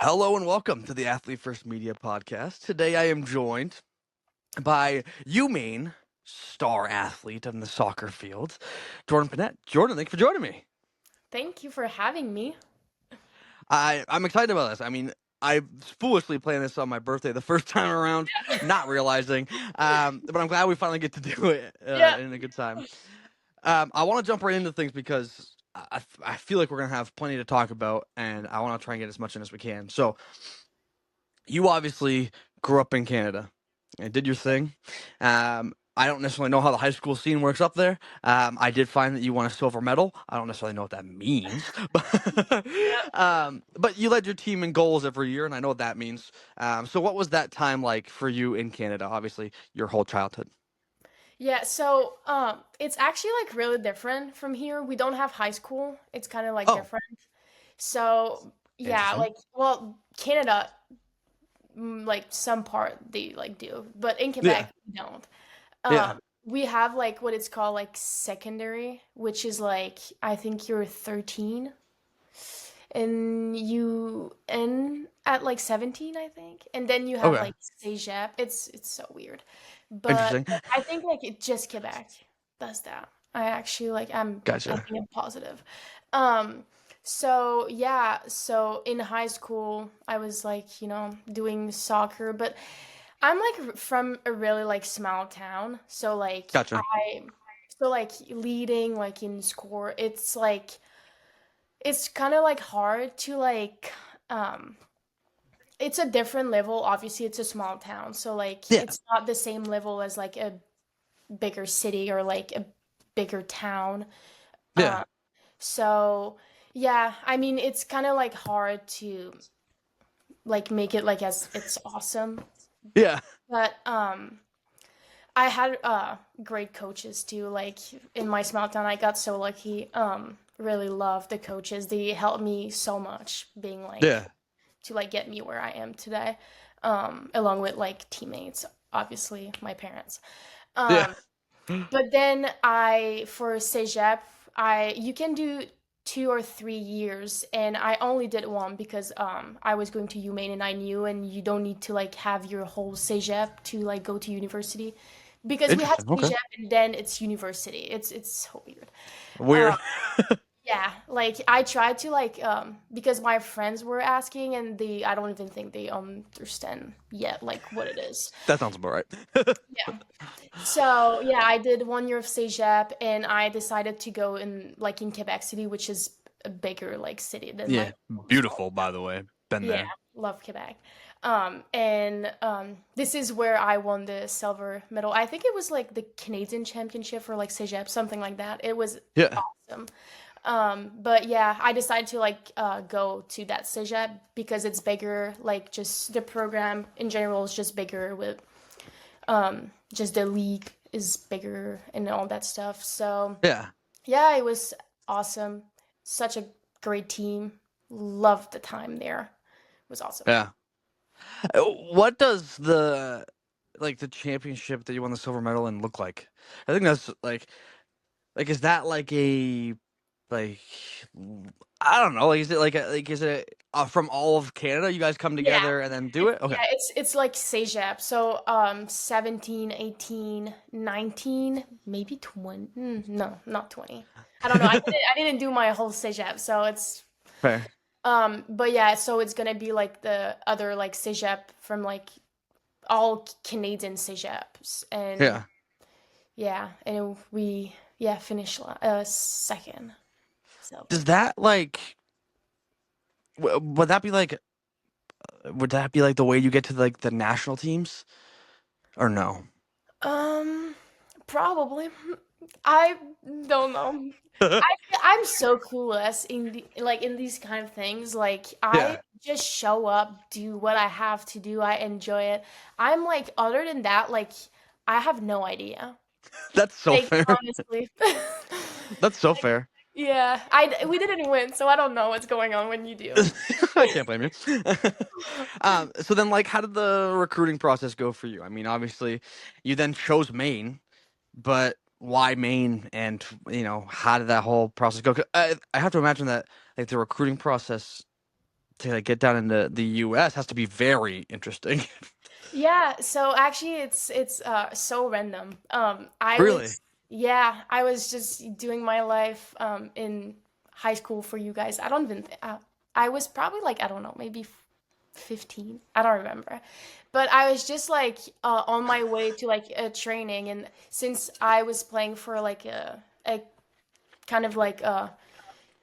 Hello and welcome to the Athlete First Media Podcast. Today I am joined by UMaine star athlete on the soccer field, Jordan Panett. Jordan, thank you for joining me. Thank you for having me. I'm excited about this. I mean, I foolishly planned this on my birthday the first time around, not realizing, but I'm glad we finally get to do it Yeah. in a good time. I want to jump right into things because I feel like we're going to have plenty to talk about, and I want to try and get as much in as we can. So, you obviously grew up in Canada and did your thing. I don't necessarily know how the high school scene works up there. I did find that you won a silver medal. I don't necessarily know what that means, Yeah. but you led your team in goals every year, and I know what that means. So, what was that time like for you in Canada? Obviously, your whole childhood. Yeah, so it's actually like really different from here. We don't have high school. It's kind of like Oh, different. So, yeah, interesting. like well, Canada like some part they like do, but in Yeah, Quebec we don't. yeah. We have like what it's called like secondary, which is like I think you're 13 and you end at like 17, I think, and then you have Okay, like cégep. It's so weird, but interesting. I think like it just Quebec does that. I actually like I Gotcha. think I'm positive. um so yeah, so in high school I was like doing soccer, but I'm like from a really like small town, so like Gotcha. I so like leading like in score, it's kind of like hard to like um it's a different level. Obviously it's a small town, so like Yeah, it's not the same level as like a bigger city or like a bigger town. yeah, um so yeah, I mean it's kind of like hard to like make it like as it's awesome, yeah. but I had great coaches too. Like in my small town, I got so lucky. Really love the coaches. They helped me so much being like Yeah, to like get me where I am today. Along with like teammates, obviously my parents. yeah. Um, but then I for Cégep, I you can do 2 or 3 years, and I only did one because I was going to UMaine and I knew, and you don't need to like have your whole Cégep to like go to university, because we had Interesting. Okay. Cégep and then it's university. It's so weird. Um, Weird. yeah, like I tried to like because my friends were asking and they I don't even think they understand yet like what it is. That sounds about right. Yeah. So yeah, I did 1 year of CEGEP and I decided to go in like in Quebec City, which is a bigger like city than my Yeah, small beautiful, town. by the way. Been Yeah, there. love Quebec. And this is where I won the silver medal. I think it was like the Canadian Championship for like CEGEP, something like that. It was Yeah, awesome. But yeah, I decided to like go to that CEGEP because it's bigger. Like just the program in general is just bigger with just the league is bigger and all that stuff. So yeah, yeah, it was awesome. Such a great team. Loved the time there. It was awesome. yeah. What does the championship that you won the silver medal in look like? I think that's like is that like a like I don't know, like is it like is it from all of Canada? You guys come Yeah. together and then do it? Okay. It's like CEGEP. So 17, 18, 19, maybe 20. No, not 20. I don't know. I didn't do my whole CEGEP, so it's Fair. but yeah, so it's gonna be like the other like CEGEP from like all Canadian CEGEPs, and Yeah. yeah, and we finished second. Does Silver. that like would that be like would that be like the way you get to like the national teams or no? Um, Probably. I don't know. I'm so clueless in like in these kind of things. Like I Yeah. just show up, do what I have to do. I enjoy it. I'm like other than that, like I have no idea. That's so Like fair. honestly. That's so fair. Yeah, we didn't win, so I don't know what's going on when you do. I can't blame you. So then, like, how did the recruiting process go for you? I mean, obviously, you then chose Maine, but why Maine? And how did that whole process go? 'Cause I have to imagine that like the recruiting process to like, get down into the U.S. has to be very interesting. Yeah, so actually it's so random. I Really? was yeah, I was just doing my life in high school for you guys. I don't even I was probably like I don't know, maybe 15. I don't remember. But I was just like on my way to like a training, and since I was playing for like a kind of like a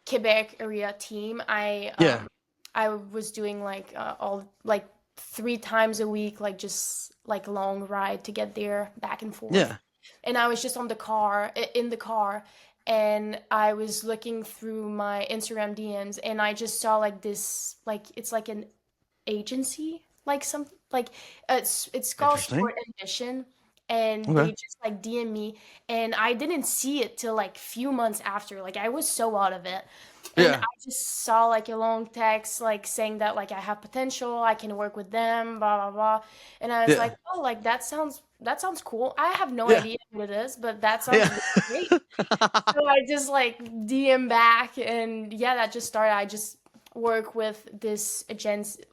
Quebec area team, Yeah. I was doing like all like 3 times a week, like just like long ride to get there back and forth. Yeah. And I was just on the car in the car, and I was looking through my Instagram DMs, and I just saw like this like it's like an agency like some like it's called Interesting. Sport Ambition, and they Okay. just like DM me, and I didn't see it till like few months after. Like I was so out of it, and I Yeah. just saw like a long text like saying that like I have potential, I can work with them, blah blah blah. And I was like, Yeah. oh, like that sounds cool. I have no Yeah. idea what it is, but that sounds Yeah. really great. So I just like DM back, and yeah, that just started. I just work with this agency.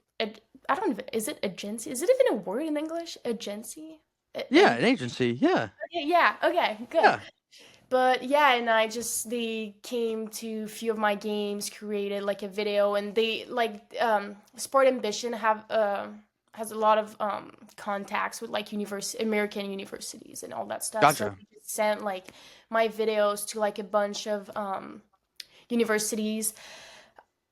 I don't even, is it agency? Is it even a word in English? Agency? Yeah. An agency. Yeah. Okay, yeah, okay, good. Yeah. But yeah, and they came to a few of my games, created like a video, and they like Sport Ambition has a lot of contacts with like American universities and all that stuff. So Gotcha. they just sent like my videos to like a bunch of universities,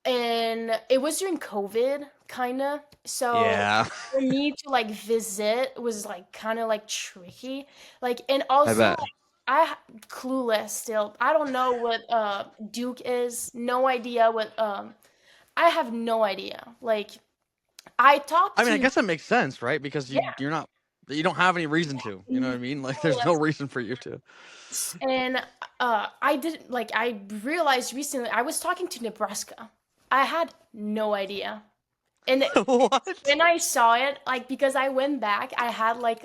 and it was during COVID, kind of. So Yeah. for me to like visit was like kind of like tricky, like, and I also bet. like clueless still. I don't know what Duke is. No idea what I have no idea. Like I I talked mean, I to guess that makes sense, right? Because yeah, you're not you don't have any reason to. You know what I mean? Like, there's no clueless. reason for you to. And I didn't like I realized recently I was talking to Nebraska. I had no idea. And What? when I saw it, like because I went back, I had like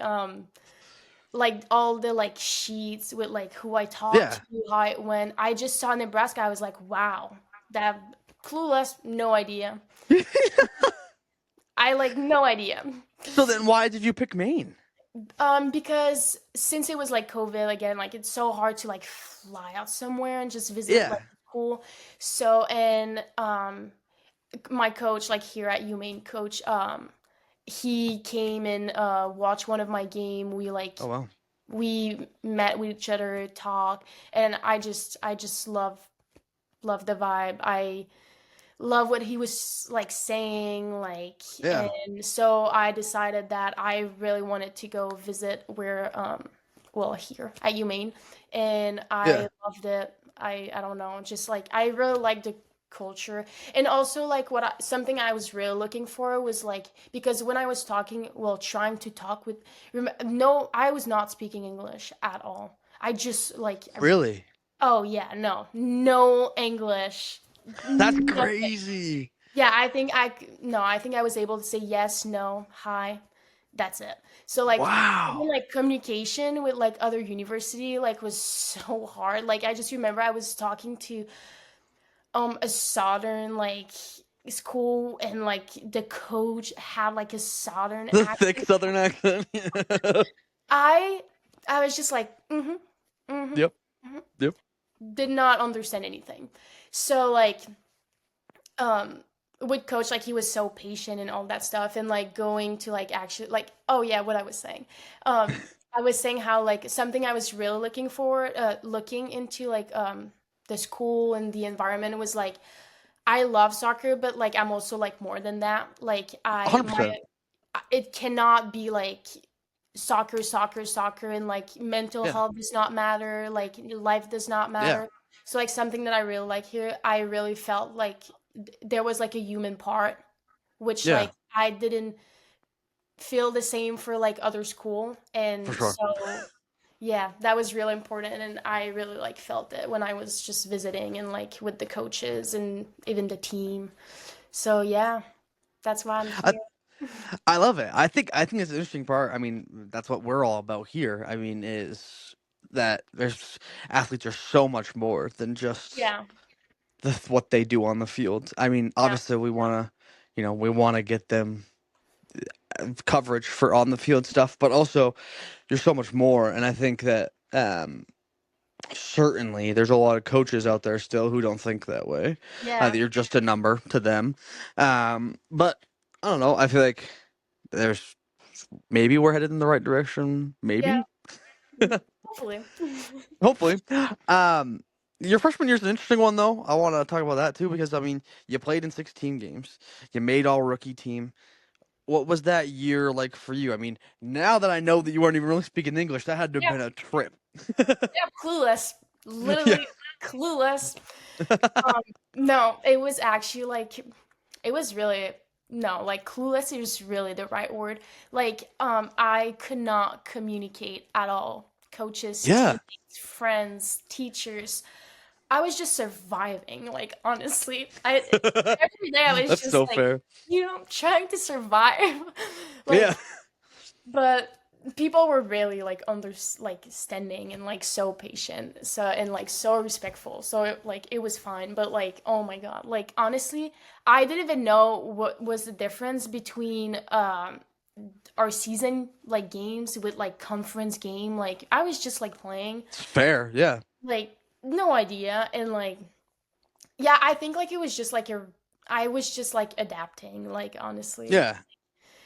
all the like sheets with like who I talked Yeah. to, how it went. I just saw Nebraska. I was like, wow, that clueless, no idea. I like no idea. So then, why did you pick Maine? Because since it was like COVID again, like it's so hard to like fly out somewhere and just visit Yeah. like school. So and my coach, like here at UMaine coach, he came and watched one of my game. Oh well. We met with each other, talk, and I just love the vibe. I love what he was like saying, like, Yeah. and so I decided that I really wanted to go visit where well, here at UMaine, and I Yeah. loved it. I don't know, just like I really liked the culture, and also like something I was really looking for was like, because when I was talking, well, trying to talk with, no, I was not speaking English at all. I just like, Really? oh yeah, no English, That's nothing. crazy. Yeah, I think I was able to say yes, no, hi. That's it. So like even Wow. like communication with like other university like was so hard. Like I just remember I was talking to a southern like school, and like the coach had like a southern The thick accent. Southern accent. I I was just like mm-hmm, Yep. hmm Yep. did not understand anything. So like um with coach, like he was so patient and all that stuff, and like going to like actually like, oh yeah, what I was saying, I was saying how like something I was really looking into like the school and the environment was like, I love soccer, but like I'm also like more than that. Like I my 100%. it cannot be like soccer, soccer, soccer, and like mental Yeah. health does not matter, like life does not Yeah. matter. So like something that I really like here, I really felt like there was like a human part, which Yeah. like I didn't feel the same for like other school. For And sure. so yeah, that was really important, and I really like felt it when I was just visiting and like with the coaches and even the team. So yeah, that's why I'm I, here. I love it. I think it's an interesting part. I mean, that's what we're all about here. I mean, is that there's athletes are so much more than just Yeah, what they do on the field. I mean, yeah, obviously we want to we want to get them coverage for on the field stuff, but also there's so much more. And I think that certainly there's a lot of coaches out there still who don't think that way. That Yeah. you're just a number to them. But I don't know. I feel like there's maybe we're headed in the right direction. Yeah. Maybe. Hopefully. Hopefully. Your freshman year is an interesting one, though. I want to talk about that too because I mean, you played in 16 games, you made all rookie team. What was that year like for you? I mean, now that I know that you weren't even really speaking English, that had to have Yeah. been a trip. Yeah. Clueless. Yeah. Literally clueless. Um, no, it was actually like it was really no, like clueless is really the right word. Like, I could not communicate at all. Coaches, Yeah. teammates, friends, teachers. I was just surviving, like honestly. I every day I was That's just so like, fair. trying to survive. Yeah. Like, but people were really like like standing and like so patient, so and like so respectful. So it was fine, but like oh my God, like honestly, I didn't even know what was the difference between our season like games with like conference game. Like I was just like playing, It's fair. Yeah. like no idea, and like yeah, I think like it was just like your I was just like adapting, like honestly, Yeah.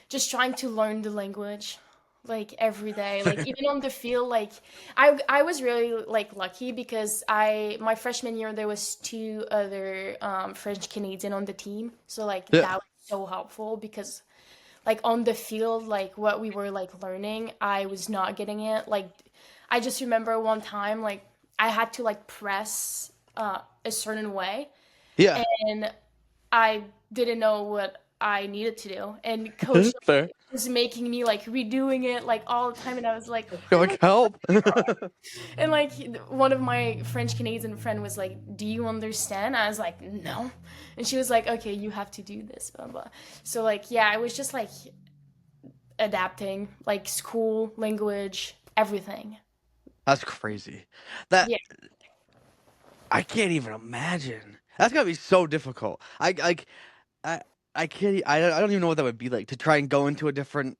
just trying to learn the language like every day, like even on the field. Like I was really like lucky because I my freshman year there was two other French Canadian on the team, so like Yeah. that was so helpful because like on the field, like what we were like learning, I was not getting it. Like I just remember one time like I had to like press a certain way, Yeah. and I didn't know what I needed to do, and coach Fair. was making me like redoing it like all the time, and I was like, You're I like don't help. and like one of my French Canadian friend was like, "Do you understand?" I was like, "No," and she was like, "Okay, you have to do this." Blah blah. So like yeah, I was just like adapting, like school, language, everything. That's crazy. That Yeah. I can't even imagine. That's gotta be so difficult. I I can't. I don't even know what that would be like to try and go into a different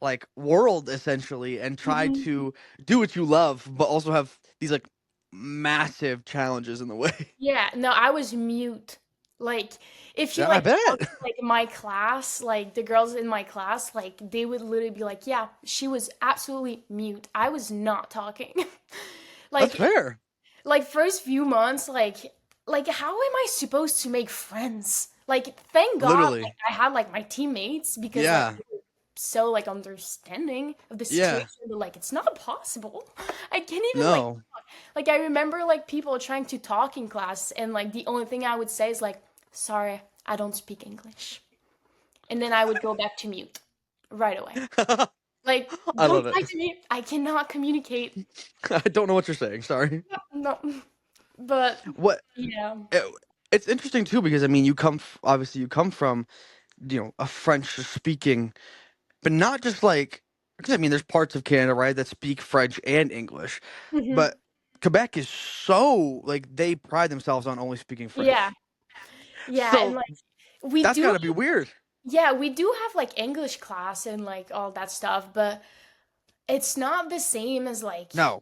like world essentially and try Mhm. to do what you love, but also have these like massive challenges in the way. Yeah, no, I was mute. Like, if you Yeah, I like talk bet. to like my class, like the girls in my class, like they would literally be like, "Yeah, she was absolutely mute. I was not talking." That's Like, fair. first few months, like how am I supposed to make friends? Like, thank God, like Literally. I had like my teammates because like Yeah. they were so like understanding of the Yeah. situation, but like it's not possible. I can't even like No. like I remember like people trying to talk in class, and like the only thing I would say is like, "Sorry, I don't speak English." And then I would go back to mute right away. Like, I don't love it. talk to me. I cannot communicate. I don't know what you're saying. Sorry. No. But What? yeah. It, it's interesting too because I mean, obviously you come from a French speaking, but not just like because I mean, there's parts of Canada right that speak French and English, Mhm. but Quebec is so like they pride themselves on only speaking Yeah. French. Yeah, and So like we that's do got to be weird. yeah, we do have like English class and like all that stuff, but it's not the same as like No,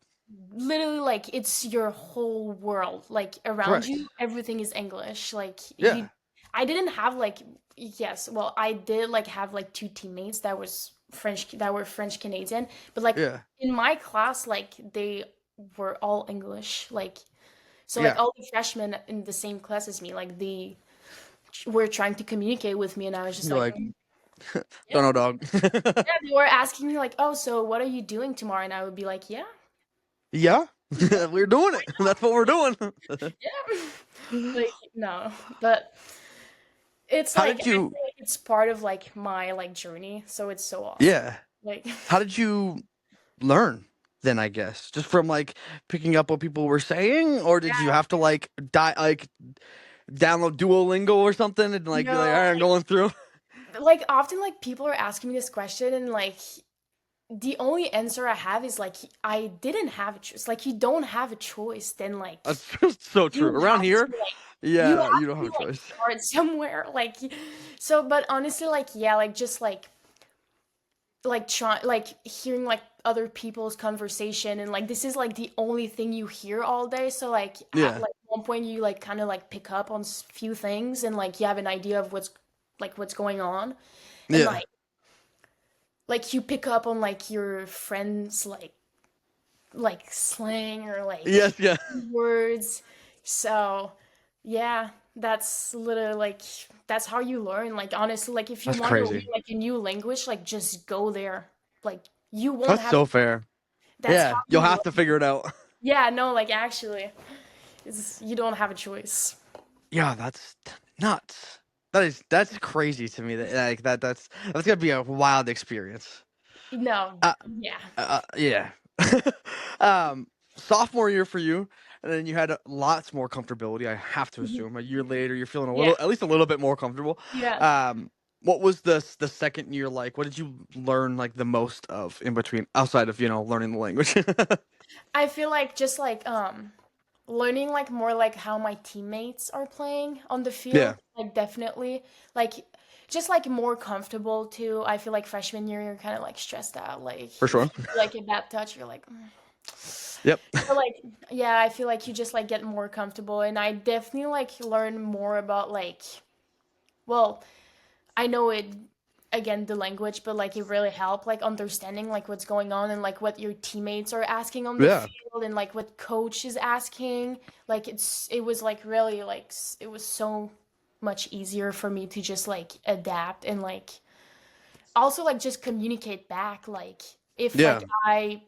literally like it's your whole world like around correct. you, everything is English. Like Yeah, you I didn't have like yes, well I did like have like two teammates that were French Canadian, but like yeah, in my class like they were all English. Like so like yeah. all the freshmen in the same class as me, like they were trying to communicate with me, and I was just You're like, like, yeah. don't know, dog. Yeah, they were asking me like, "Oh, so what are you doing tomorrow?" And I would be like, "Yeah, Yeah, we're doing it. That's what we're doing. yeah." Like, no, but it's How like did I you? feel like it's part of like my like journey, so it's so awesome. Yeah. Like, How did you learn then, I guess? Just from like picking up what people were saying, or did you have to like download Duolingo or something and like be like, no, all right, I'm going through. like often like people are asking me this question, and like the only answer I have is like I didn't have a choice. Like you don't have a choice. Then like That's just so true. you Around have to here, like you yeah, you have don't have to a like choice. start somewhere. Like so, but honestly, like yeah, like just like try like hearing like other people's conversation and like this is like the only thing you hear all day. So like at Yeah, like one point you like kind of like pick up on few things and like you have an idea of what's going on and yeah, like you pick up on like your friends like slang or like yes, yeah. words. So yeah, that's literally like that's how you learn. Like honestly, like if you That's want to learn crazy. like a new language, like just go there. Like you won't That's have so fair. that's how Yeah, you'll you have to learn. figure it out. Yeah, no, like actually, you don't have a choice. Yeah, that's nuts. That's crazy to me. That like that's gonna be a wild experience. No, Uh, yeah. yeah. um, Sophomore year for you, and then you had lots more comfortability. I have to Mhm. assume a year later, you're feeling a Yeah, little, at least a little bit more comfortable. yeah. Um, what was the second year like? What did you learn like the most of in between, outside of learning the language? I feel like just like learning like more like how my teammates are playing on the Yeah, field, like definitely like just like more comfortable too. I feel like freshman year you're kind of like stressed out. Like for if sure. you do, like a bad touch, you're like, "Mm." Yep. But like yeah, I feel like you just like get more comfortable, and I definitely like learn more about like well, I know it again the language, but like it really helped like understanding like what's going on and like what your teammates are asking on the Yeah. field and like what coach is asking. Like it was like really like it was so much easier for me to just like adapt and like also like just communicate back like if Yeah. like I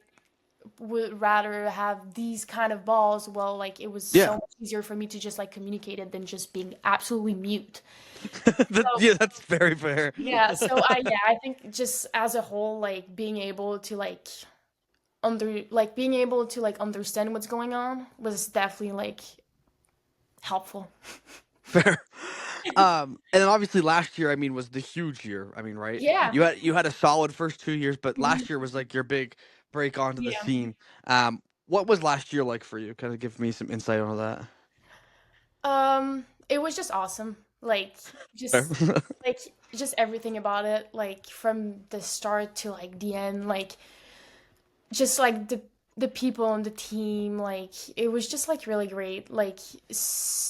would rather have these kind of balls, well like it was so Yeah. much easier for me to just like communicate it than just being absolutely mute. So Yeah, that's very fair. yeah, so I think just as a whole, like being able to being able to like understand what's going on was definitely like helpful. Fair. And then obviously last year, I mean, was the huge year. I mean, right? Yeah. You had a solid first 2 years, but Mhm. last year was like your big break onto the Yeah. scene. What was last year like for you? Kind of give me some insight on that. It was just awesome. Fair. Just like just everything about it, like from the start to like the end, like just like the people on the team, like it was just like really great, like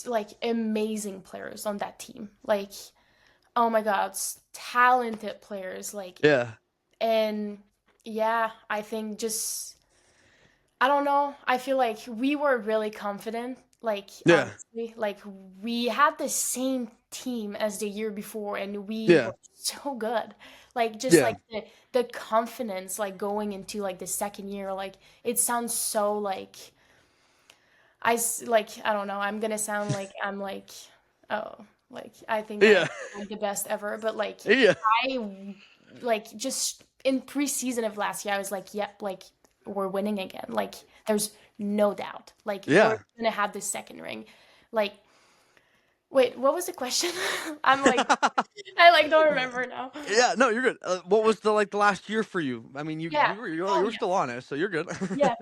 like amazing players on that team, like oh my god, talented players, like Yeah. and yeah, I think just I don't know. I feel like we were really confident. Like Yeah. honestly, like we had the same team as the year before, and we Yeah. were so good. Like just Yeah. like the confidence, like going into like the second year, like it sounds so like like I don't know. I'm gonna sound like I'm like oh like I think I'm Yeah. like the best ever, but like Yeah. I like just in preseason of last year, I was like, yep, like we're winning again. Like there's no doubt. Like we're Yeah. gonna have this second ring. Like wait, what was the question? I'm like I like don't remember now. Yeah, no, you're good. What was the last year for you? I mean, you Yeah. you were you were, Oh you were yeah. still on it, so you're good. Yeah.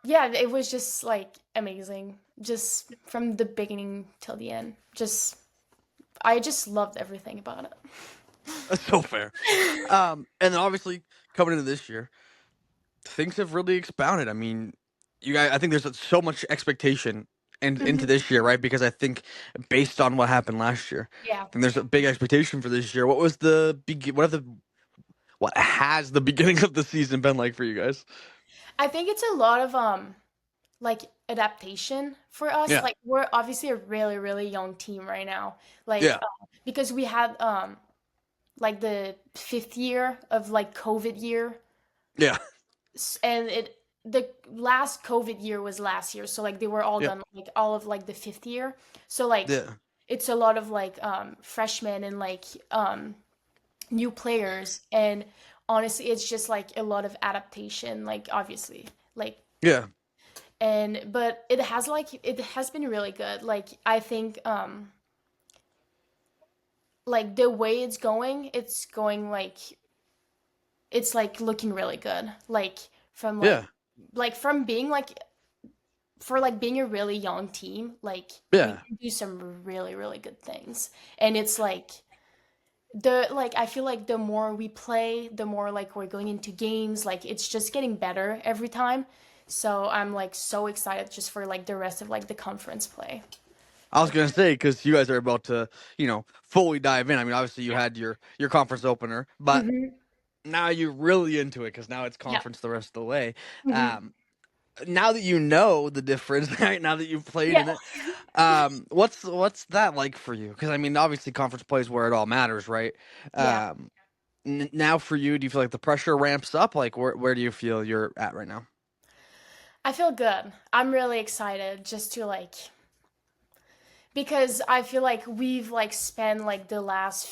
Yeah, it was just like amazing. Just from the beginning till the end. Just I just loved everything about it. That's so fair. And then obviously coming into this year, things have really expounded. I mean, you guys, I think there's so much expectation into Mhm. this year, right? Because I think based on what happened last year, Yeah. and there's a big expectation for this year. What was what has the beginning of the season been like for you guys? I think it's a lot of like adaptation for us. Yeah. Like we're obviously a really really young team right now. Like Yeah. because we had like the fifth year of like COVID year, Yeah. and it the last COVID year was last year. So like they were all Yep. done like all of like the fifth year. So like Yeah. it's a lot of like freshmen and like new players, and honestly it's just like a lot of adaptation, like obviously like Yeah. and but it has been really good. Like I think like the way it's going like it's like looking really good. Like from Yeah. from being like for like being a really young team, like we Yeah. can do some really really good things. And it's like the like I feel like the more we play, the more like we're going into games, like it's just getting better every time. So I'm like so excited just for like the rest of like the conference play. I was gonna say because you guys are about to, fully dive in. I mean, obviously you Yeah. had your conference opener, but Hmm. now you're really into it because now it's Yeah. conference the rest of the way. Hmm. Um, now that you know the difference, right? Now that you've played Yeah. in it, what's that like for you? Because I mean, obviously conference play is where it all matters, right? Yeah. Um, now for you, do you feel like the pressure ramps up? Like where do you feel you're at right now? I feel good. I'm really excited just to like because I feel like we've like spent like the last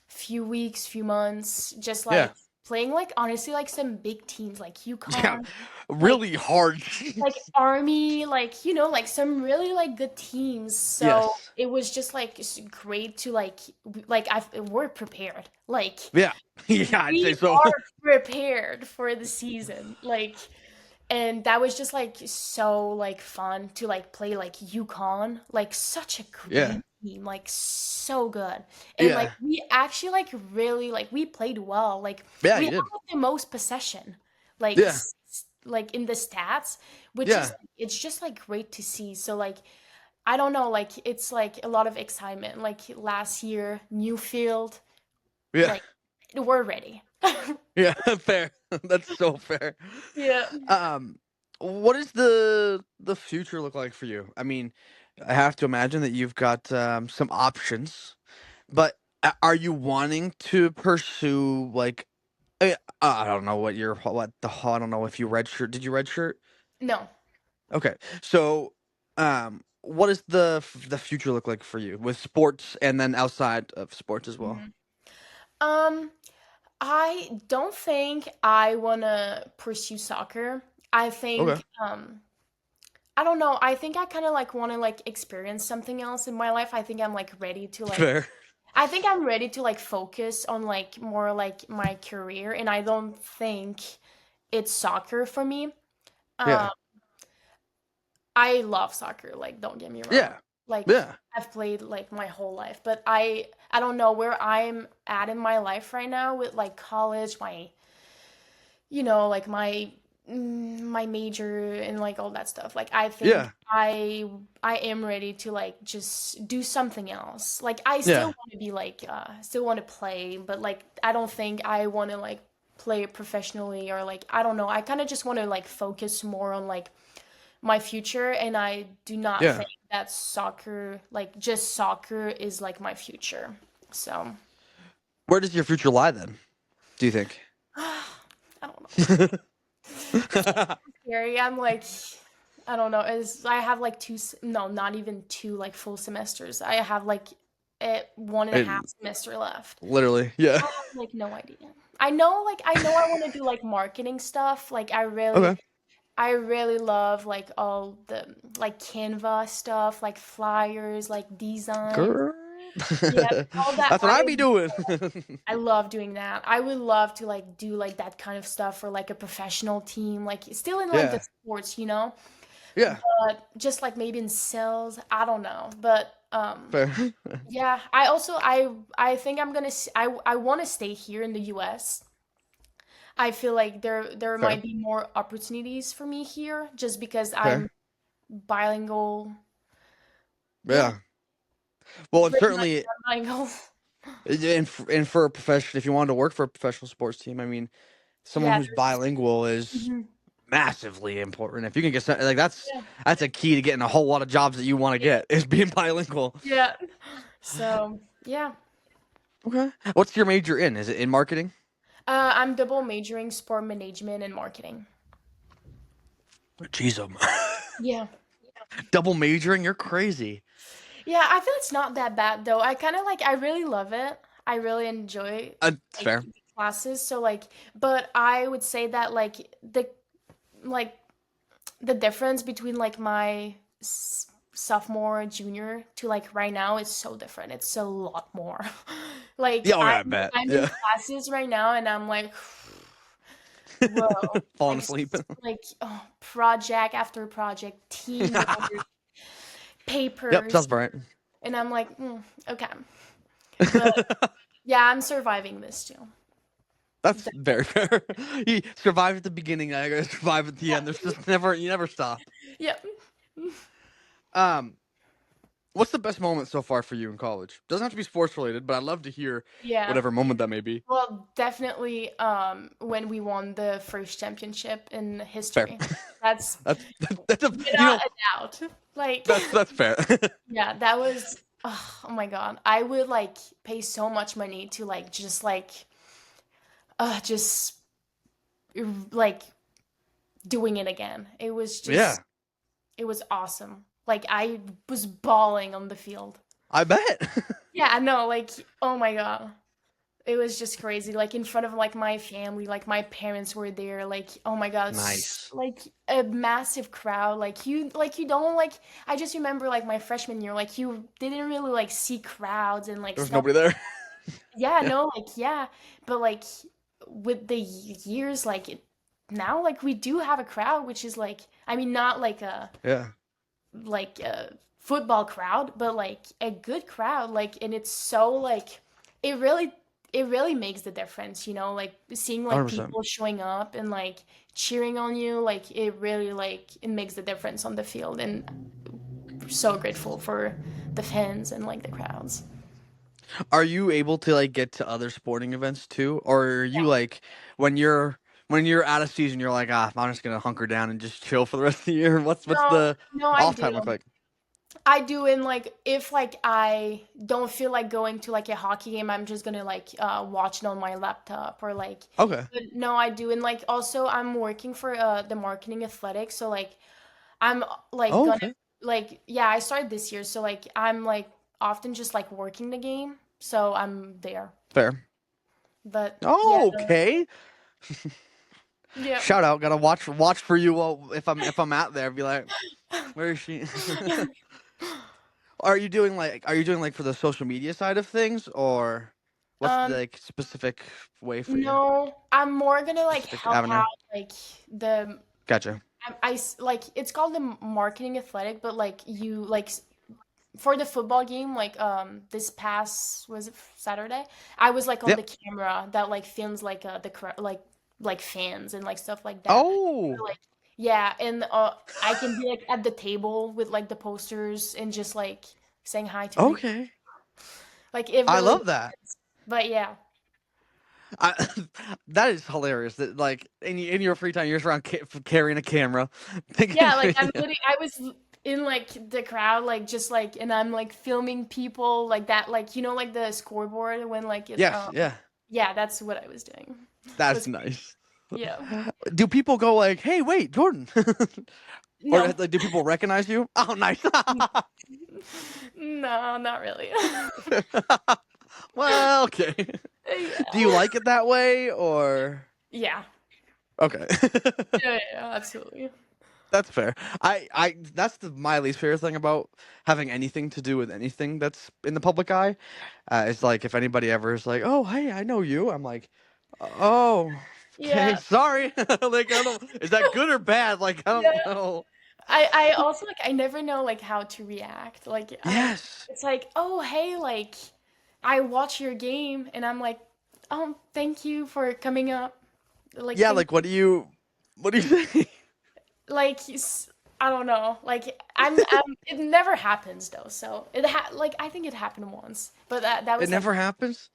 few weeks, few months just Yeah, like playing like honestly like some big teams like yeah, UConn, like really hard. Army, like like some really like good teams. So Yes. it was just like great to like we're prepared. Like Yeah. Yeah, I'd say we so. are prepared for the season. Like and that was just like so like fun to like play like UConn, like such a great Yeah. team, like so good. And like Yeah. we actually like really like we played well. Like Yeah, we you had did. like the most possession, like Yeah. like in the stats, which is Yeah. it's just like great to see. So like I don't know, like it's like a lot of excitement. Like last year, new field, Yeah. like we're ready. Yeah. Fair. That's so fair. Yeah. Um, what does the future look like for you? I mean, I have to imagine that you've got some options, but are you wanting to pursue like I don't know I don't know if you redshirt. Did you redshirt? No. Okay. So, what does the future look like for you with sports and then outside of sports as well? Mhm. Um, I don't think I wanna pursue soccer. I Okay. think I don't know. I think I kind of like want to like experience something else in my life. I think I'm like ready to like Fair. I think I'm ready to like focus on like more like my career and I don't think it's soccer for me. Um Yeah. I love soccer, like don't get me wrong. Yeah. Like Yeah. I've played like my whole life, but I don't know where I'm at in my life right now with like college, my like my major and like all that stuff. Like I think Yeah. I am ready to like just do something else. Like I still Yeah. want to be like still want to play, but like I don't think I want to like play it professionally or like I don't know. I kind of just want to like focus more on like my future and I do not Yeah. think that soccer like just soccer is like my future. So Where does your future lie then? Do you think? I don't know. It's scary. I'm like, I don't know. Is I have like no, not even two like full semesters. I have like one and a half And semester left. literally, yeah. I have like no idea. I know I want to do like marketing stuff. Like Okay. I really love like all the like Canva stuff, like flyers, like design. Girl. Yeah, all that. That's what I be doing. I love doing that. I would love to like do like that kind of stuff for like a professional team, like still in like the Yeah. sports. Yeah. But just like maybe in sales, I don't know. But Fair. yeah, I also I think I'm gonna I want to stay here in the US. I feel like there Fair. might be more opportunities for me here just because I'm Fair. bilingual. Yeah, Yeah. Well, and pretty much certainly, I'm bilingual. and for a profession, if you wanted to work for a professional sports team, I mean, someone Yeah, who's bilingual is mhm. massively important. If you can get like that's Yeah. that's a key to getting a whole lot of jobs that you want to get is being bilingual. Yeah. So, yeah. Okay. What's your major in? Is it in marketing? I'm double majoring sport management and marketing. Jeez, Yeah. double majoring? You're crazy. Yeah, I feel it's not that bad though. I kind of like I really love it. I really enjoy It's like fair. classes. So like but I would say that like the difference between like my sophomore junior to like right now is so different. It's a lot more. Like Yeah, oh yeah, I bet. I'm in Yeah. classes right now and I'm like Whoa. Falling Like, asleep. oh, project after project, teamwork, Yep, sounds papers, right. and I'm like, okay. But yeah, I'm surviving this too. That's very fair. You survive at the beginning, I gotta survive at the end. There's just never you never stop. Yeah. Um, what's the best moment so far for you in college? Doesn't have to be sports related, but I'd love to hear Yeah. whatever moment that may be. Well, definitely when we won the first championship in Fair. history. That's That's that's a without a doubt. Like that's fair. yeah, that was oh my God. I would like pay so much money to just like doing it again. It was Yeah, just it was awesome. Like I was bawling on the field. I bet. Yeah, I know, like oh my God. It was just crazy. Like in front of like my family, like my parents were there. Like oh my God, Nice. like a massive crowd. Like you don't like. I just remember like my freshman year, like you didn't really like see crowds and like There was stuff. nobody there. Yeah, Yeah. no, like yeah, but like with the years, now like we do have a crowd, which is like I mean not Yeah. like a football crowd, but like a good crowd. Like and it's so like it really it really makes the difference, like seeing like 100%. people showing up and like cheering on you, like it really like it makes the difference on the field and so grateful for the fans and like the crowds. Are you able to like get to other sporting events too, or are you like when you're when you're out of season, you're like, I'm just gonna hunker down and just chill for the rest of the year. What's No, the no, I off do. time look like? I do, and like if like I don't feel like going to like a hockey game, I'm just gonna like watch it on my laptop or like. Okay. But no, I do, and like also I'm working for the marketing athletics, so like I'm like Oh, gonna okay. like yeah, I started this year, so like I'm like often just like working the game, so I'm there. Fair. But yeah, Oh, okay. yeah. Shout out. Gotta watch for you if I'm out there. Be like, where is she? Are you doing like for the social media side of things, or what's the Um, like specific way for you? no, I'm more gonna like Specific help avenue. out like the Gotcha. like it's called the marketing athletic, but like you like for the football game, like this past was it Saturday? I was like on the Yep. camera that like films like like fans and like stuff like that. Oh, Like yeah, and I can be like at the table with like the posters and just like saying hi to people. okay. Like it I really, love that. but yeah. I, that is hilarious. That like in your free time, you're just around carrying a camera. Yeah, like I was in like the crowd, like just like, and I'm like filming people like that, like like the scoreboard when like it, Yes, yeah, yeah, that's what I was doing. It that's was nice. yeah. Do people go like, "Hey, wait, Jordan," or No, like, do people recognize you? Oh, nice. no, not really. Well, okay. Do you Yeah, like it that way, or yeah, okay? yeah, absolutely. That's fair. That's my least favorite thing about having anything to do with anything that's in the public eye. It's like if anybody ever is like, "Oh, hey, I know you," I'm like, "Oh, okay, Yeah, sorry." Like, I don't. Is that good or bad? Like, I yeah. don't know. I also like I never know like how to react. Like Yes. it's like, oh hey, like I watch your game, and I'm like, oh, thank you for coming up. Like Yeah. thank Like, what do you? What do you think? like I don't know. Like I'm it never happens though. So like I think it happened once. But that It was like never happens.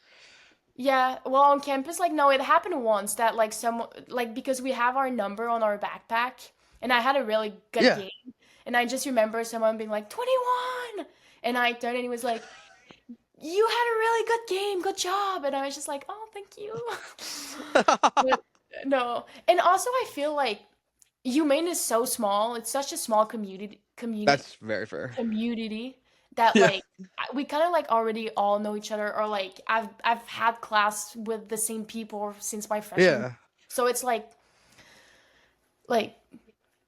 yeah, well on campus like no, it happened once that like some like because we have our number on our backpack and I had a really good Yeah. game and I just remember someone being like 21 and I turned and he was like you had a really good game, good job. And I was just like, "Oh, thank you." But no. And also I feel like UMaine is so small. It's such a small That's very fair. community that Yeah. like we kind of like already all know each other or like I've had class with the same people since my freshman. Yeah. So it's like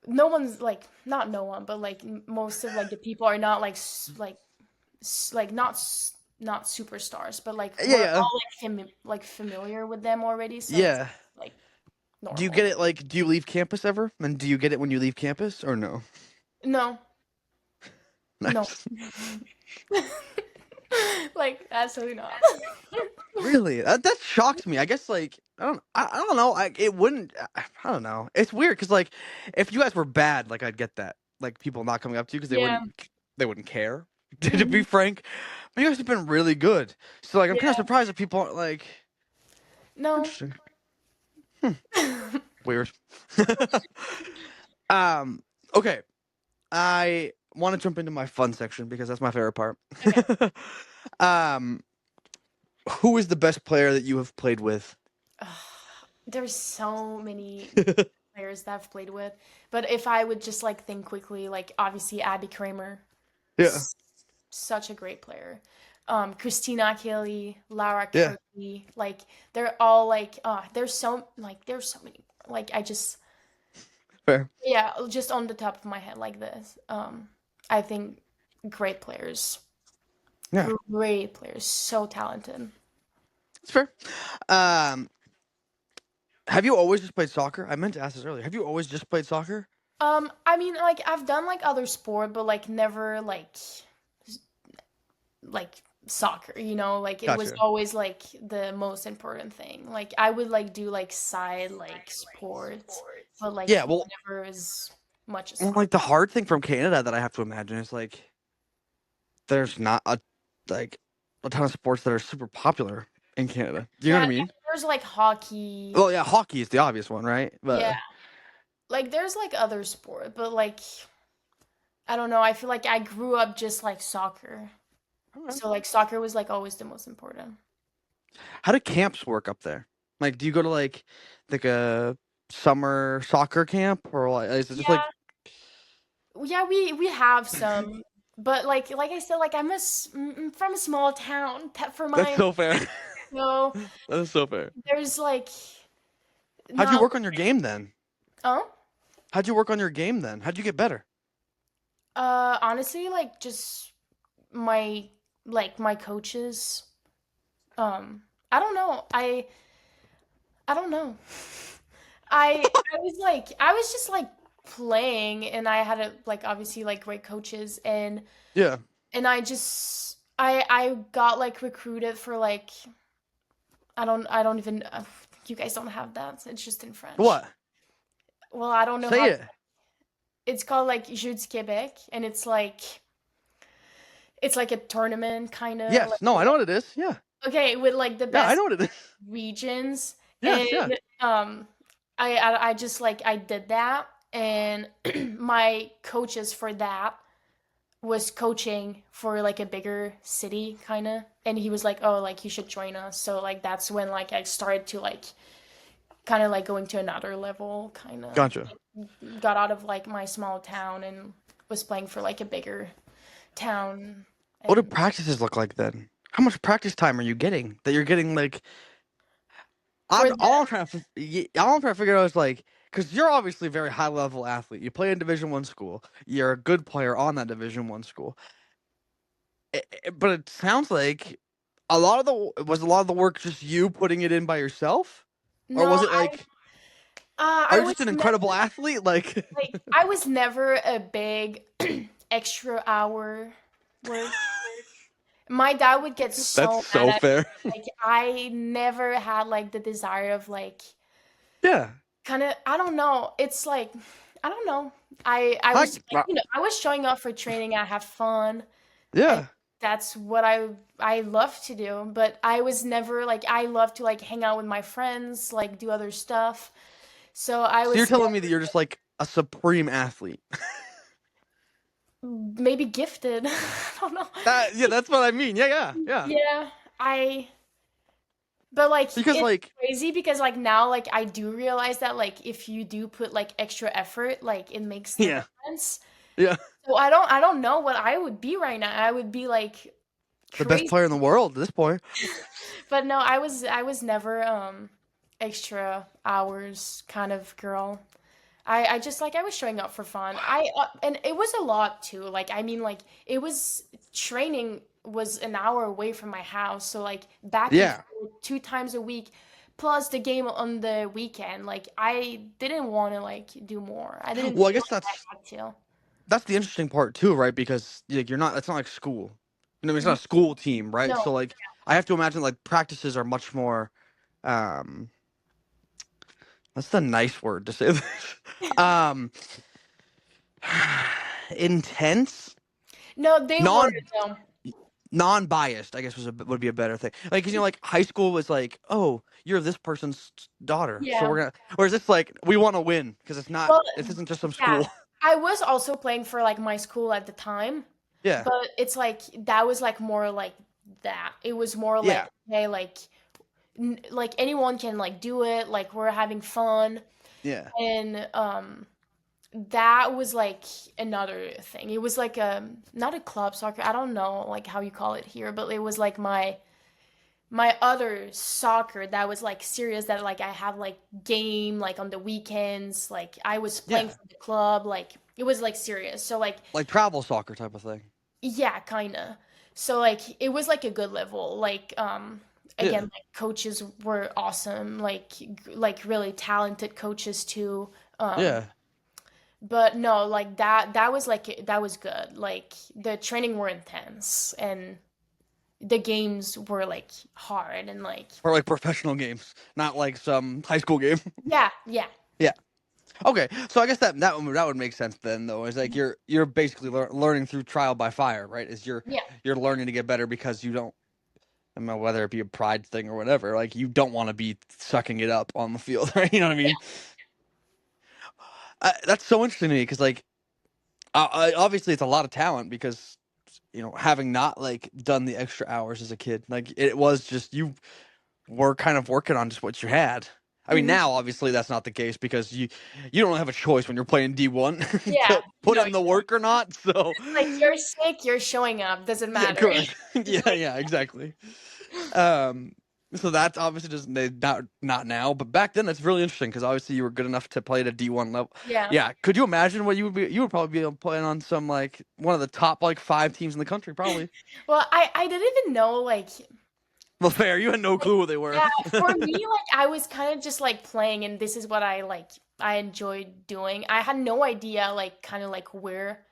no one's like not no one, but like most of like the people are not like like not superstars, but like Yeah. we're Yeah. all like familiar with them already. So it's Yeah. like Do you normal. get it like? Do you leave campus ever? And do you get it when you leave campus or no? No, no. Nice. Like absolutely not. Really? That shocks me. I guess like I don't know. It wouldn't. I don't know. It's weird because like if you guys were bad, like I'd get that. Like people not coming up to you because Yeah. they wouldn't care. To be Mhm. frank, but you guys have been really good. So like I'm kind of Yeah. surprised that people aren't like No. interesting. Hmm, weird. um. Okay. I want to jump into my fun section because that's my favorite part. Okay. um. Who is the best player that you have played with? There's so many players that I've played with, but if I would just like think quickly, like obviously Abby Kramer, Yeah. s- such a great player. Christina Kelly, Laura Yeah. Kirby, like they're all like there's so many. Like I just Fair. yeah, just on the top of my head like this. I think great players. Yeah. Great players, so talented. It's fair. Um, have you always just played soccer? I meant to ask this earlier. Have you always just played soccer? I mean, like I've done like other sport, but like never like soccer, you know, like it was Gotcha. always like the most important thing. Like I would like do like side like sports, but like Yeah. Well, never as much as soccer. like the hard thing from Canada that I have to imagine is like there's not like a ton of sports that are super popular in Canada. Do you know Yeah, what I I mean? mean, there's like hockey. Well, yeah, hockey is the obvious one, right? Yeah, But like there's like other sport, but like I don't know, I feel like I grew up just like soccer. okay. So like soccer was like always the most important. How do camps work up there? Like, do you go to like a summer soccer camp or like is it just like Yeah, yeah, we have some, but like I said, like from a small town for that's mine. so fair. So That's so fair. there's like How'd you not work on your game then? oh How'd you work on your game then? How'd you get better? honestly like just my my coaches um I don't know. I don't know. I was just like playing and I had a like obviously like great coaches Yeah. and I got like recruited for like I don't even you guys don't have that. It's just in French. What? Well, I don't know Say how it. it's called like Jeux du Québec and it's like a tournament kind of Yes. No, I know what it is. Yeah. okay with like the Yeah, I best know what it is. regions Yes, yeah. and I just like I did that and my coaches for that was coaching for like a bigger city kind of and he was like oh like you should join us so like that's when like I started to like kind of like going to another level kind of Gotcha. got out of like my small town and was playing for like a bigger town What do and practices look like then? How much practice time are you getting? That you're getting like for all I'm trying to figure out is like because you're obviously a very high level athlete. You play in Division 1 school. You're a good player on that Division 1 school. But it sounds like a lot of the work just you putting it in by yourself, or no was it like are I you was just an never incredible athlete? Like like I was never a big extra hour work. My dad would get that's so mad so at me. fair. Like I never had like the desire of like Yeah. kind of I don't know. It's like I don't know. I Like, was like, you know, I was showing up for training. I have fun and yeah. that's what I love to do, but I was never like I love to like hang out with my friends, like do other stuff. So I So you're was telling me that you're just like a supreme athlete. maybe gifted. I don't know. Yeah, that's what I mean. Yeah, yeah, yeah. Yeah, I but like Because it's like crazy because like now like I do realize that like if you do put like extra effort, like it makes the yeah, difference. yeah, So I don't know what I would be right now. I would be like the best crazy. player in the world at this point. But no, I was never extra hours kind of girl. I just like I was showing up for fun. I and it was a lot too. Like I mean like it was training was an hour away from my house. So like back and Yeah. forth 2 times a week. plus the game on the weekend. Like I didn't want to like do more. I didn't Well, I feel guess like I had to. that's the interesting part too, right? Because like you're not. It's not like school. You know, what I mean? It's Mhm. not a school team, right? No. So like, I have to imagine like practices are much more. Um, that's the nice word to say this. Um, intense, No, they were non no. non-biased. I guess would be a better thing. Like, 'cause, like high school was like, oh, you're this person's daughter, so Yeah. we're gonna. Or is this like we want to win because it's not. Well, This isn't just some yeah. school. I was also playing for like my school at the time, Yeah, but it's like that was like more like that. It was more like yeah, okay, like anyone can like do it. Like we're having fun, yeah, and that was like another thing. It was like not a club soccer. I don't know like how you call it here, but it was like my other soccer that was like serious that like I have like game like on the weekends. Like I was playing yeah. for the club. Like it was like serious. So like Like travel soccer type of thing. yeah, kind of. So like it was like a good level. Like again, Yeah. like coaches were awesome. Like really talented coaches too. Um Yeah. but no, like that was like that was good. Like the training were intense and the games were like hard and like Or like professional games, not like some high school game. yeah, yeah. Yeah. Okay. So I guess that would make sense then, though. Is like you're basically learning through trial by fire, right? Is Yeah. you're learning to get better because you don't. I mean, whether it be a pride thing or whatever, like you don't want to be sucking it up on the field, right? You know what I Yeah. mean? That's so interesting to me because, like, obviously it's a lot of talent because having not like done the extra hours as a kid, like it was just you were kind of working on just what you had. I mean, Mhm. now obviously that's not the case because you don't have a choice when you're playing D1 Yeah. to put No, in the work or not. So it's like you're sick, you're showing up, doesn't yeah, matter. correct. Just Yeah, like yeah, exactly. Um, so that's obviously just not now, but back then that's really interesting because obviously you were good enough to play at a D1 level. yeah. Yeah, could you imagine what you would be? You would probably be playing on some like one of the top like 5 teams in the country, probably. Well, I didn't even know Well, fair. You had no like clue what they were. yeah, for me like I was kind of just like playing and this is what I enjoyed doing. I had no idea like kind of like where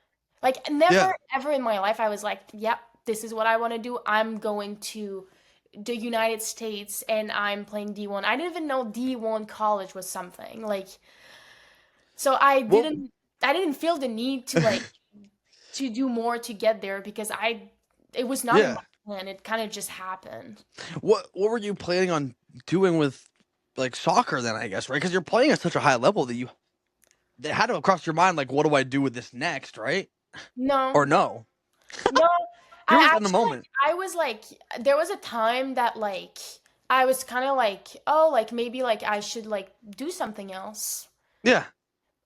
like Yeah. never ever in my life I was like, yep, this is what I want to do. I'm going to the United States and I'm playing D1. I didn't even know D1 college was something. Like so Well, I didn't feel the need to like to do more to get there because I it was not in my yeah. plan. It kind of just happened. What were you planning on doing with like soccer then? I guess right because you're playing at such a high level that you they had to have crossed your mind like, what do I do with this next, right? No. Or no? No. You're I just in the actually moment. I was like there was a time that like I was kind of like, oh, like maybe like I should like do something else. Yeah.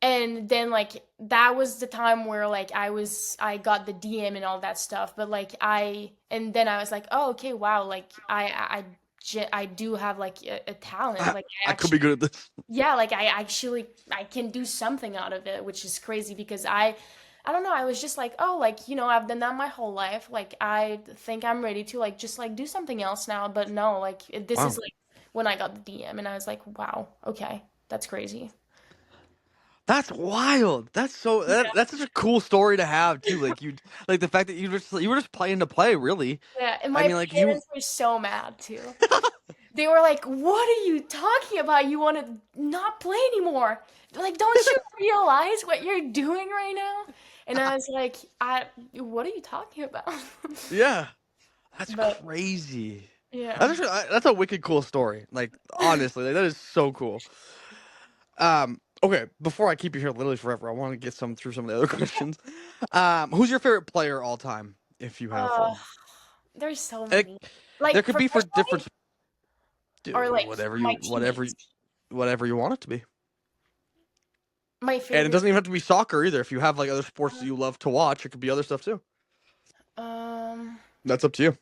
And then like that was the time where like I got the DM and all that stuff, but like and then I was like, oh, okay, wow, like I do have like a talent. Like I I could be actually good at this. yeah, like I can do something out of it, which is crazy because I don't know, I was just like, oh, like, I've done that my whole life. Like I think I'm ready to like just like do something else now, but no, like this is Wow. like when I got the DM and I was like, wow, okay, that's crazy. That's wild. That's such a cool story to have too. Like you like the fact that you were just playing to play, really. Yeah, and I my mean like you parents were so mad too. They were like, "What are you talking about? You want to not play anymore? Like, don't you realize what you're doing right now?" And I was like, what are you talking about?" Yeah. That's But crazy. yeah. That's a wicked cool story. Like honestly, like, that is so cool. Okay, before I keep you here literally forever, I want to get through some of the other questions. Who's your favorite player all time, if you have Uh, one? there's so And many. there Like could be for professionally different dude, or like whatever my you teammates. whatever you want it to be. My And it favorite. doesn't even have to be soccer either. If you have like other sports that you love to watch, it could be other stuff too. Um, That's up to you.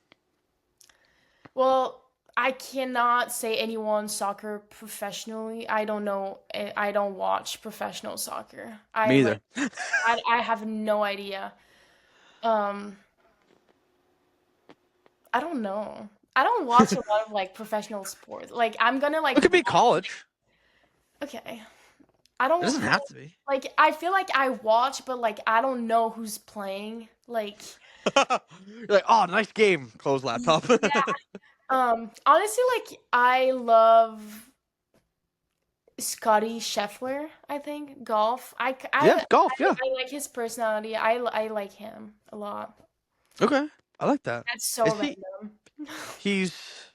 well, I cannot say anyone soccer professionally. I don't know. I don't watch professional soccer. Me either. I have no idea. Um, I don't know. I don't watch a lot of like professional sports. Like I'm gonna It like could be college. okay. I It don't doesn't have to be. like I feel like I watch, but like I don't know who's playing. Like You're like, oh, nice game. Close laptop. yeah. Honestly, like I love Scotty Scheffler. I think golf. Yeah, golf. Yeah. I like his personality. I like him a lot. Okay, I like that. That's so Is he? random. He's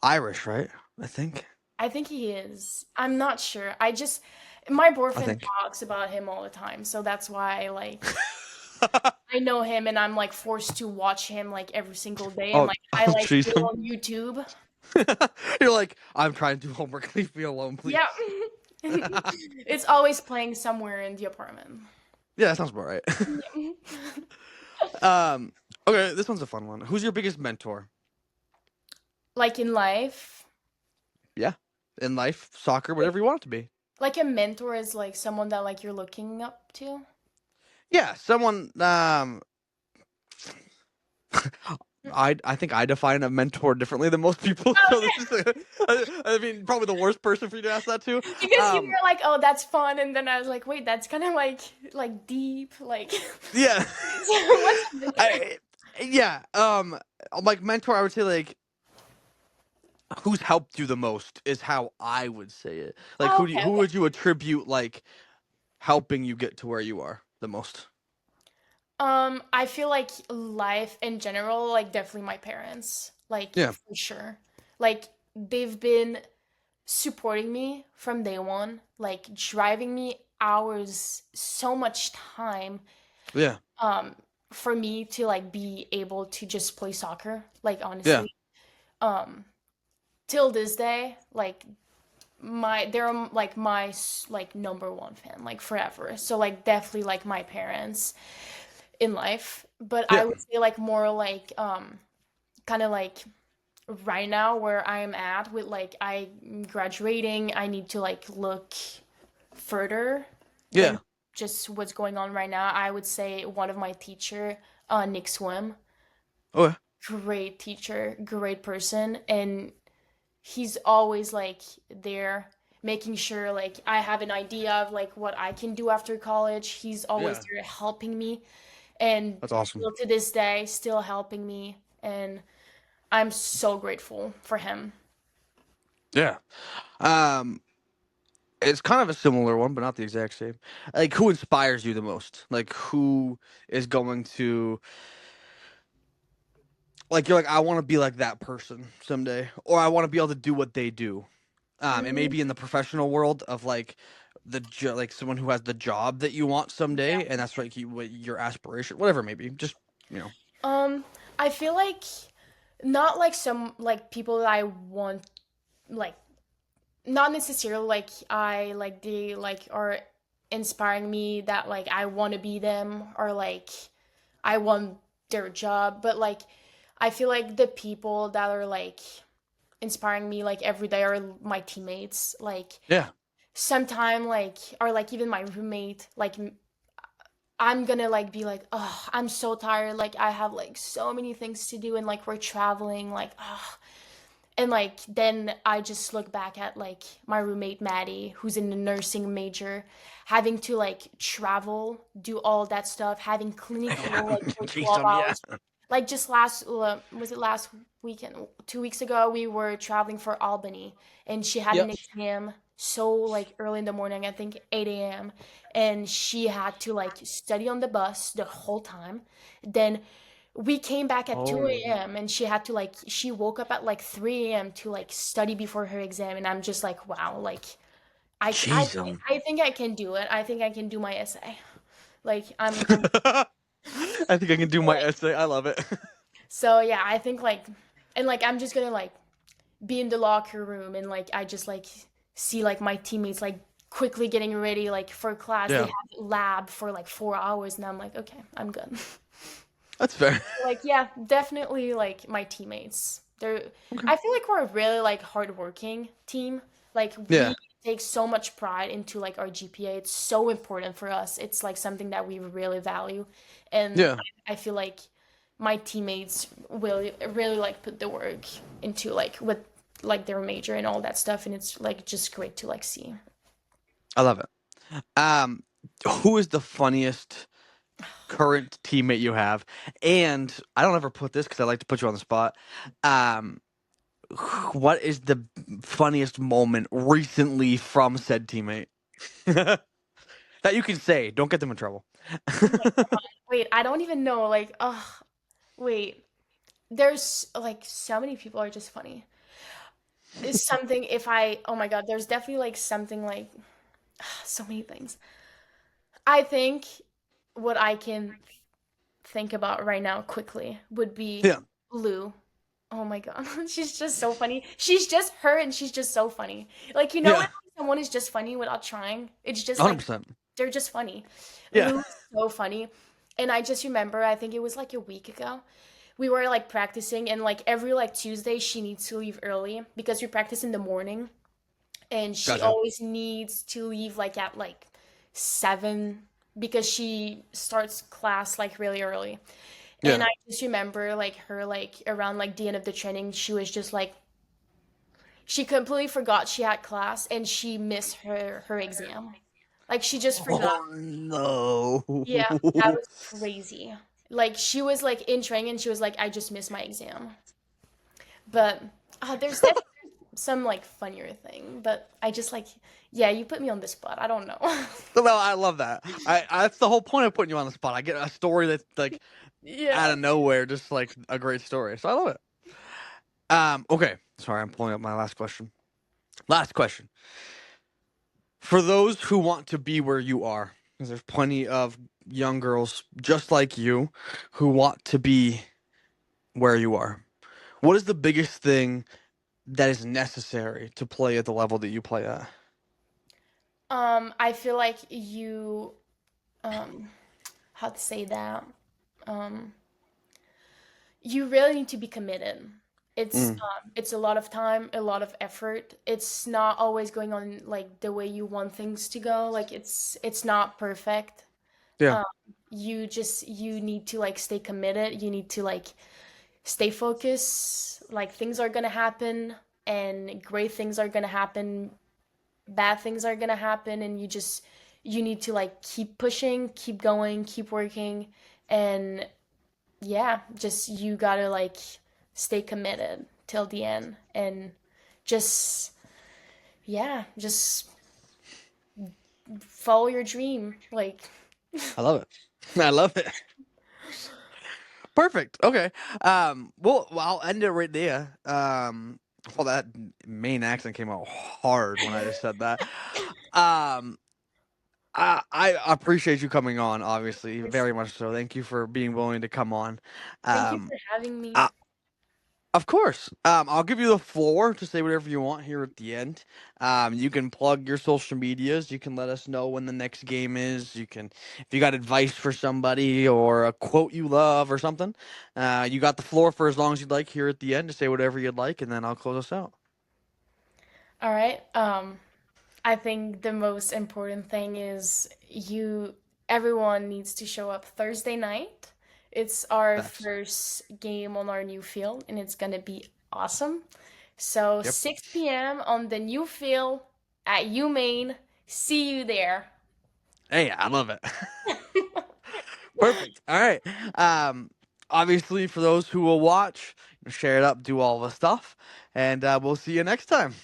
Irish, right? I think. I think he is. I'm not sure. My I boyfriend think. talks about him all the time, so that's why I know him and I'm like forced to watch him like every single day and Oh, like oh, I like jeez. go on YouTube. You're like, I'm trying to do homework. Leave me alone, please. Yeah. It's always playing somewhere in the apartment. Yeah, that sounds about right. Yeah. um. Okay, this one's a fun one. Who's your biggest mentor? Like in life, Yeah, in life, soccer, whatever you want it to be. like a mentor is like someone that like you're looking up to. Yeah, someone. I think I define a mentor differently than most people. So Okay. this is, I mean, probably the worst person for you to ask that to. Because you were like, "Oh, that's fun," and then I was like, "Wait, that's kind of like deep, like." Yeah, What's a mentor? I, yeah. Like mentor, I would say like who's helped you the most is how I would say it. Like Oh, okay, who okay. would you attribute like helping you get to where you are the most? I feel like life in general, like definitely my parents, like Yeah, for sure. Like they've been supporting me from day one, like driving me hours, so much time, yeah, um, for me to like be able to just play soccer. Like yeah, honestly, um, till this day, like they're like like number one fan, like forever. So like definitely like my parents in life, but I yeah. would say like more like kind of like right now where I'm at with like I'm graduating, I need to like look further than Yeah. just what's going on right now. I would say one of my teacher, Nick Swim, Okay. great teacher, great person, and he's always like there making sure like I have an idea of like what I can do after college. He's always Yeah. there helping me and That's awesome. still to this day still helping me and I'm so grateful for him. Yeah. Um, it's kind of a similar one, but not the exact same. Like, who inspires you the most? Like, who is going to, like, you're like, I want to be like that person someday, or I want to be able to do what they do. It may Mm, be in the professional world of like like someone who has the job that you want someday, and that's like what your aspiration, whatever it may be. Just you know, um I feel like not like some like people that I want like not necessarily like I like they like are inspiring me that like I want to be them or like I want their job, but like I feel like the people that are like inspiring me like every day are my teammates. Like yeah, sometime like or like even my roommate like I'm gonna like be like, oh, I'm so tired. Like I have like so many things to do and like we're traveling, like oh. And like then I just look back at like my roommate Maddie, who's in the nursing major, having to like travel, do all that stuff, having clinical like for jeez, 12 yeah, hours. Like just last was it last weekend? 2 weeks ago we were traveling for Albany and she had yep. an exam so like early in the morning, I think 8 a.m. And she had to like study on the bus the whole time. Then we came back at 2 Oh, a.m. and she had to like she woke up at like 3 a.m. to like study before her exam and I'm just like wow like jeez, I think I can do it. I think I can do my essay. Like I'm I think I can do my like essay. I love it. so yeah, I think like and like I'm just gonna like be in the locker room and like I just like see like my teammates like quickly getting ready like for class. They Yeah, have lab for like 4 hours and I'm like, okay, I'm good. that's fair. Like yeah, definitely like my teammates. They're Okay. I feel like we're a really like hardworking team. Like Yeah, we take so much pride into like our GPA. It's so important for us. It's like something that we really value. And yeah, I feel like my teammates will really like put the work into like with like their major and all that stuff, and it's like just great to like see. I love it. Um, who is the funniest current teammate you have? And I don't ever put this because I like to put you on the spot. Um, what is the funniest moment recently from said teammate that you can say? Don't get them in trouble. Oh my God. Wait, I don't even know. Like, oh, wait. There's like so many people are just funny. Is something if I, oh my God, there's definitely like something like so many things. I think what I can think about right now quickly would be Yeah, Lou. Oh my God. She's just so funny. She's just her and she's just so funny. Like, when yeah, someone is just funny without trying, it's just like 100%. they're just funny. Yeah, Lou is so funny. And I just remember, I think it was like a week ago, we were like practicing and like every like Tuesday she needs to leave early because we practice in the morning and she gotcha. always needs to leave like at like 7 because she starts class like really early. And Yeah. I just remember like her like around like the end of the training, she was just like she completely forgot she had class and she missed her exam. Like she just forgot. Oh no. Yeah, that was crazy. Like she was like in training and she was like, I just missed my exam. But there's definitely some like funnier thing. But I just like, yeah, you put me on the spot. I don't know. No, I love that. That's the whole point of putting you on the spot. I get a story that's like out Yeah. of nowhere, just like a great story. So I love it. Okay. Sorry, I'm pulling up my last question. Last question. For those who want to be where you are, because there's plenty of young girls just like you who want to be where you are. What is the biggest thing that is necessary to play at the level that you play at? I feel like you um how to say that? Um you really need to be committed. Mm, It's a lot of time, a lot of effort. It's not always going on like the way you want things to go. Like it's not perfect. yeah. Um, you need to like stay committed. You need to like stay focused. Like things are gonna happen, and great things are gonna happen. Bad things are gonna happen, and you need to like keep pushing, keep going, keep working, and yeah, just you gotta like stay committed till the end and just yeah, just follow your dream. Like I love it. I love it. Perfect. Okay. Well, I'll end it right there. Well, that main accent came out hard when I just said that. Um, I appreciate you coming on. Obviously, yes. very much so. Thank you for being willing to come on. Thank you Um, for having me. I, Of course. I'll give you the floor to say whatever you want here at the end. You can plug your social medias. You can let us know when the next game is. You can, if you got advice for somebody or a quote you love or something, you got the floor for as long as you'd like here at the end to say whatever you'd like, and then I'll close us out. All right. I think the most important thing is everyone needs to show up Thursday night. It's our Facts. first game on our new field and it's gonna be awesome. So Yep. 6 p.m. on the new field at UMaine. See you there. Hey, I love it. Perfect. All right. Um, Obviously, for those who will watch, share it up, do all the stuff, and we'll see you next time.